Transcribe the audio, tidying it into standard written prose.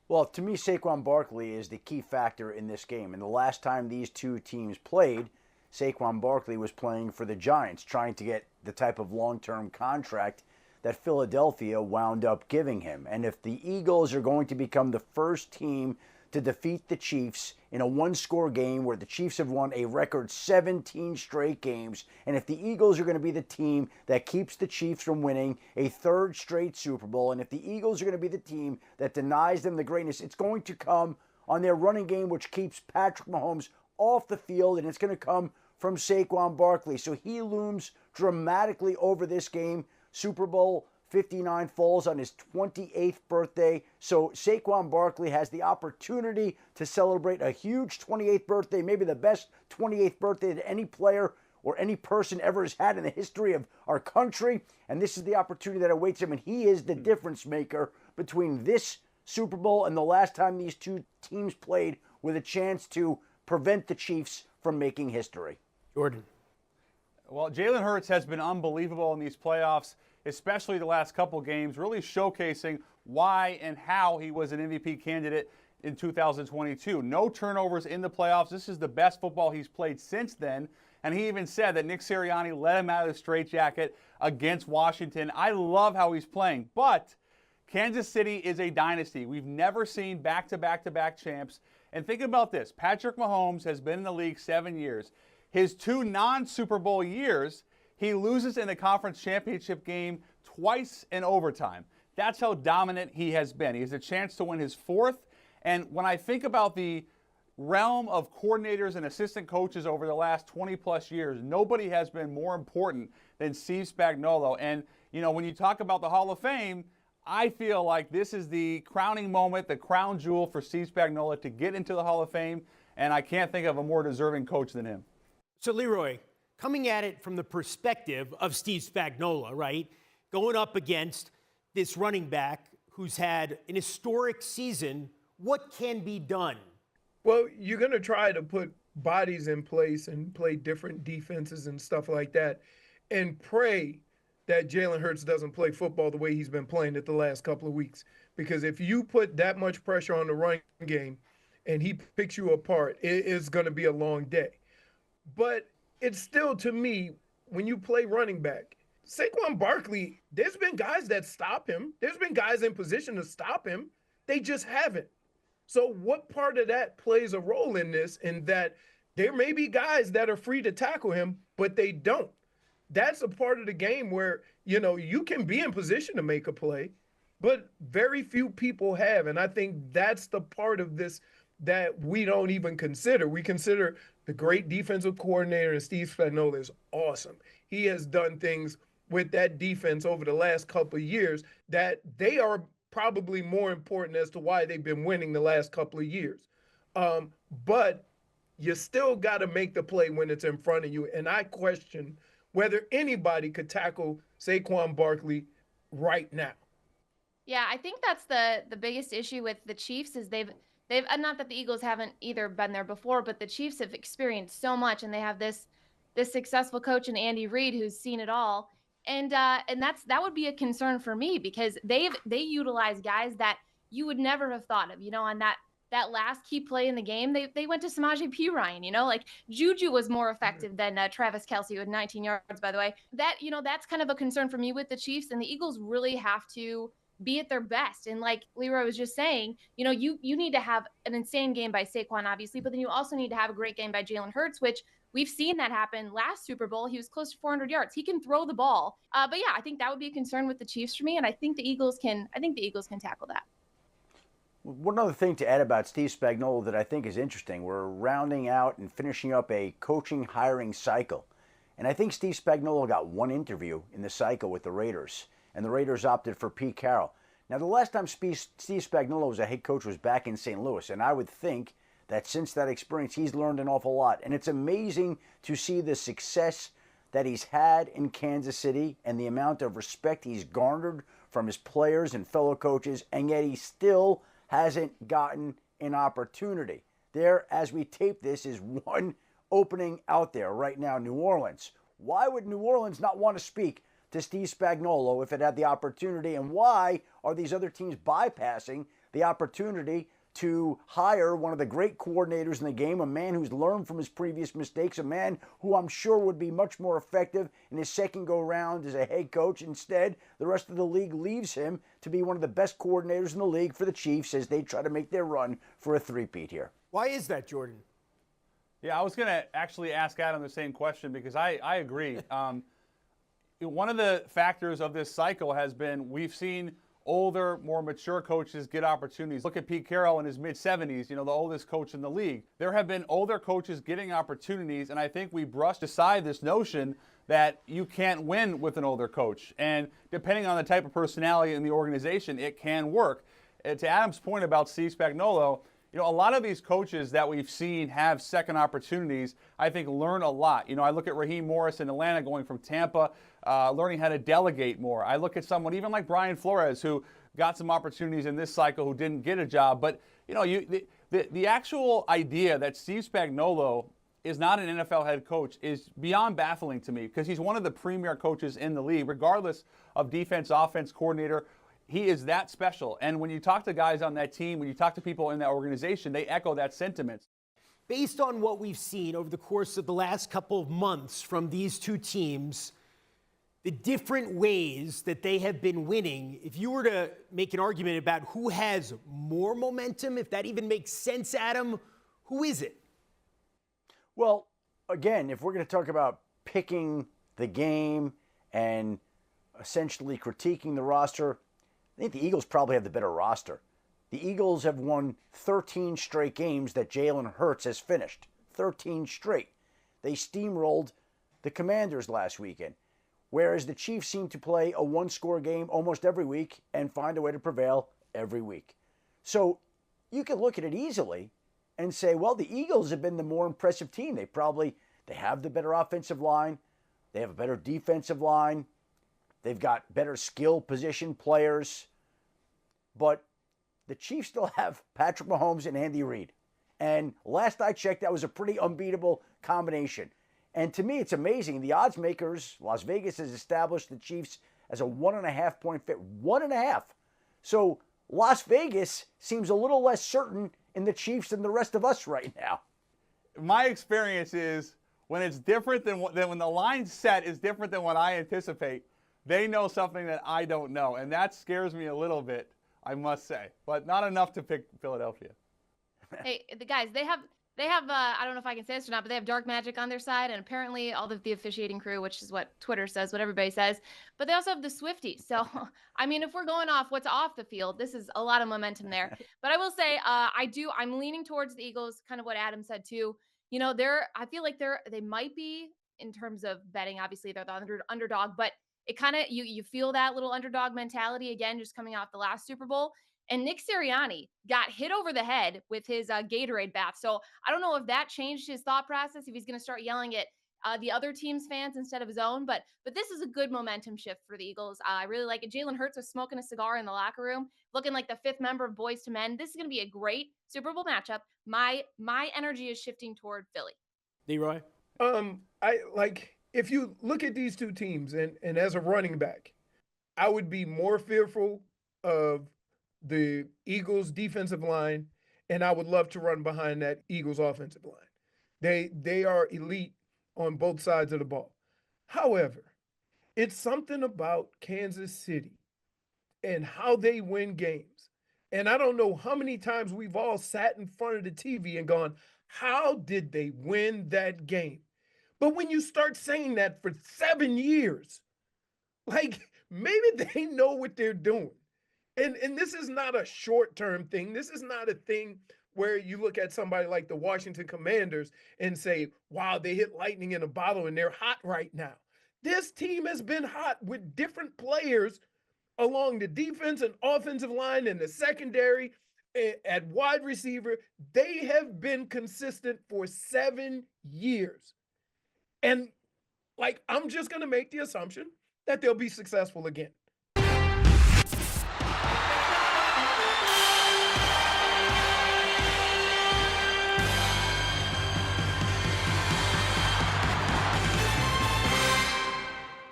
Well, to me, Saquon Barkley is the key factor in this game. And the last time these two teams played, Saquon Barkley was playing for the Giants, trying to get the type of long-term contract that Philadelphia wound up giving him. And if the Eagles are going to become the first team to defeat the Chiefs in a one-score game where the Chiefs have won a record 17 straight games, and if the Eagles are going to be the team that keeps the Chiefs from winning a third straight Super Bowl, and if the Eagles are going to be the team that denies them the greatness, it's going to come on their running game, which keeps Patrick Mahomes off the field, and it's going to come from Saquon Barkley. So he looms dramatically over this game. Super Bowl 59 falls on his 28th birthday, so Saquon Barkley has the opportunity to celebrate a huge 28th birthday, maybe the best 28th birthday that any player or any person ever has had in the history of our country, and this is the opportunity that awaits him, and he is the difference maker between this Super Bowl and the last time these two teams played, with a chance to prevent the Chiefs from making history. Jordan. Well, Jalen Hurts has been unbelievable in these playoffs, especially the last couple games, really showcasing why and how he was an MVP candidate in 2022. No turnovers in the playoffs. This is the best football he's played since then. And he even said that Nick Sirianni let him out of the straitjacket against Washington. I love how he's playing. But Kansas City is a dynasty. We've never seen back-to-back-to-back champs. And think about this. Patrick Mahomes has been in the league 7 years. His two non-Super Bowl years, he loses in the conference championship game twice in overtime. That's how dominant he has been. He has a chance to win his fourth. And when I think about the realm of coordinators and assistant coaches over the last 20-plus years, nobody has been more important than Steve Spagnuolo. And, you know, when you talk about the Hall of Fame, I feel like this is the crowning moment, the crown jewel for Steve Spagnuolo to get into the Hall of Fame. And I can't think of a more deserving coach than him. So, Leroy, coming at it from the perspective of Steve Spagnuolo, right? Going up against this running back who's had an historic season, what can be done? Well, you're going to try to put bodies in place and play different defenses and stuff like that, and pray that Jalen Hurts doesn't play football the way he's been playing it the last couple of weeks. Because if you put that much pressure on the running game and he picks you apart, it is going to be a long day. But it's still, to me, when you play running back, Saquon Barkley, there's been guys that stop him. There's been guys in position to stop him. They just haven't. So what part of that plays a role in this, in that there may be guys that are free to tackle him, but they don't? That's a part of the game where, you know, you can be in position to make a play, but very few people have. And I think that's the part of this that we don't even consider. We consider the great defensive coordinator, and Steve Spagnuolo is awesome. He has done things with that defense over the last couple of years that they are probably more important as to why they've been winning the last couple of years. But you still got to make the play when it's in front of you. And I question whether anybody could tackle Saquon Barkley right now. Yeah, I think that's the biggest issue with the Chiefs is they've not that the Eagles haven't either been there before, but the Chiefs have experienced so much, and they have this successful coach in Andy Reid who's seen it all. And that would be a concern for me, because they utilize guys that you would never have thought of. You know, on that last key play in the game, they went to Samaje Perine. You know, like Juju was more effective than Travis Kelce, who had 19 yards, by the way. That's kind of a concern for me with the Chiefs, and the Eagles really have to be at their best. And like Leroy was just saying, you know, you need to have an insane game by Saquon, obviously, but then you also need to have a great game by Jalen Hurts, which we've seen that happen last Super Bowl. He was close to 400 yards. He can throw the ball. But yeah, I think that would be a concern with the Chiefs for me, and I think the Eagles can tackle that. One other thing to add about Steve Spagnuolo that I think is interesting, we're rounding out and finishing up a coaching hiring cycle. And I think Steve Spagnuolo got one interview in the cycle with the Raiders, and the Raiders opted for Pete Carroll. Now, the last time Steve Spagnuolo was a head coach was back in St. Louis, and I would think that since that experience, he's learned an awful lot. And it's amazing to see the success that he's had in Kansas City and the amount of respect he's garnered from his players and fellow coaches, and yet he still hasn't gotten an opportunity. There, as we tape this, is one opening out there right now, New Orleans. Why would New Orleans not want to speak to Steve Spagnuolo if it had the opportunity, and why are these other teams bypassing the opportunity to hire one of the great coordinators in the game, a man who's learned from his previous mistakes, a man who I'm sure would be much more effective in his second go-round as a head coach. Instead, the rest of the league leaves him to be one of the best coordinators in the league for the Chiefs as they try to make their run for a three-peat here. Why is that, Jordan? Yeah, I was going to actually ask Adam the same question because I agree. One of the factors of this cycle has been we've seen older, more mature coaches get opportunities. Look at Pete Carroll in his mid-70s, the oldest coach in the league. There have been older coaches getting opportunities, and I think we brushed aside this notion that you can't win with an older coach. And depending on the type of personality in the organization, it can work. And to Adam's point about Steve Spagnuolo, a lot of these coaches that we've seen have second opportunities, I think, learn a lot. I look at Raheem Morris in Atlanta going from Tampa, learning how to delegate more. I look at someone even like Brian Flores, who got some opportunities in this cycle who didn't get a job. But, the actual idea that Steve Spagnuolo is not an NFL head coach is beyond baffling to me because he's one of the premier coaches in the league, regardless of defense, offense, coordinator. He is that special. And when you talk to guys on that team, when you talk to people in that organization, they echo that sentiment. Based on what we've seen over the course of the last couple of months from these two teams, the different ways that they have been winning, if you were to make an argument about who has more momentum, if that even makes sense, Adam, who is it? Well, again, if we're going to talk about picking the game and essentially critiquing the roster, I think the Eagles probably have the better roster. The Eagles have won 13 straight games that Jalen Hurts has finished. 13 straight. They steamrolled the Commanders last weekend, whereas the Chiefs seem to play a one-score game almost every week and find a way to prevail every week. So you can look at it easily and say, well, the Eagles have been the more impressive team. They have the better offensive line. They have a better defensive line. They've got better skill position players. But the Chiefs still have Patrick Mahomes and Andy Reid. And last I checked, that was a pretty unbeatable combination. And to me, it's amazing. The odds makers, Las Vegas, has established the Chiefs as a 1.5 point fit. 1.5. So Las Vegas seems a little less certain in the Chiefs than the rest of us right now. My experience is when it's different than when the line set is different than what I anticipate, they know something that I don't know. And that scares me a little bit, I must say, but not enough to pick Philadelphia. Hey, the guys, they have I don't know if I can say this or not, but they have dark magic on their side, and apparently all of the officiating crew, which is what Twitter says, what everybody says, but they also have the Swifties. So, I mean, if we're going off what's off the field, this is a lot of momentum there. But I will say, I'm leaning towards the Eagles, kind of what Adam said too. I feel like they might be, in terms of betting, obviously they're the underdog, but it kind of, you feel that little underdog mentality again, just coming off the last Super Bowl. And Nick Sirianni got hit over the head with his Gatorade bath. So I don't know if that changed his thought process, if he's going to start yelling at the other team's fans instead of his own. But this is a good momentum shift for the Eagles. I really like it. Jalen Hurts was smoking a cigar in the locker room, looking like the fifth member of Boys to Men. This is going to be a great Super Bowl matchup. My energy is shifting toward Philly. Leroy? If you look at these two teams and as a running back, I would be more fearful of the Eagles defensive line, and I would love to run behind that Eagles offensive line. They are elite on both sides of the ball. However, it's something about Kansas City and how they win games. And I don't know how many times we've all sat in front of the TV and gone, how did they win that game? But when you start saying that for 7 years, maybe they know what they're doing. And this is not a short-term thing. This is not a thing where you look at somebody like the Washington Commanders and say, wow, they hit lightning in a bottle and they're hot right now. This team has been hot with different players along the defense and offensive line and the secondary at wide receiver. They have been consistent for 7 years. And I'm just going to make the assumption that they'll be successful again.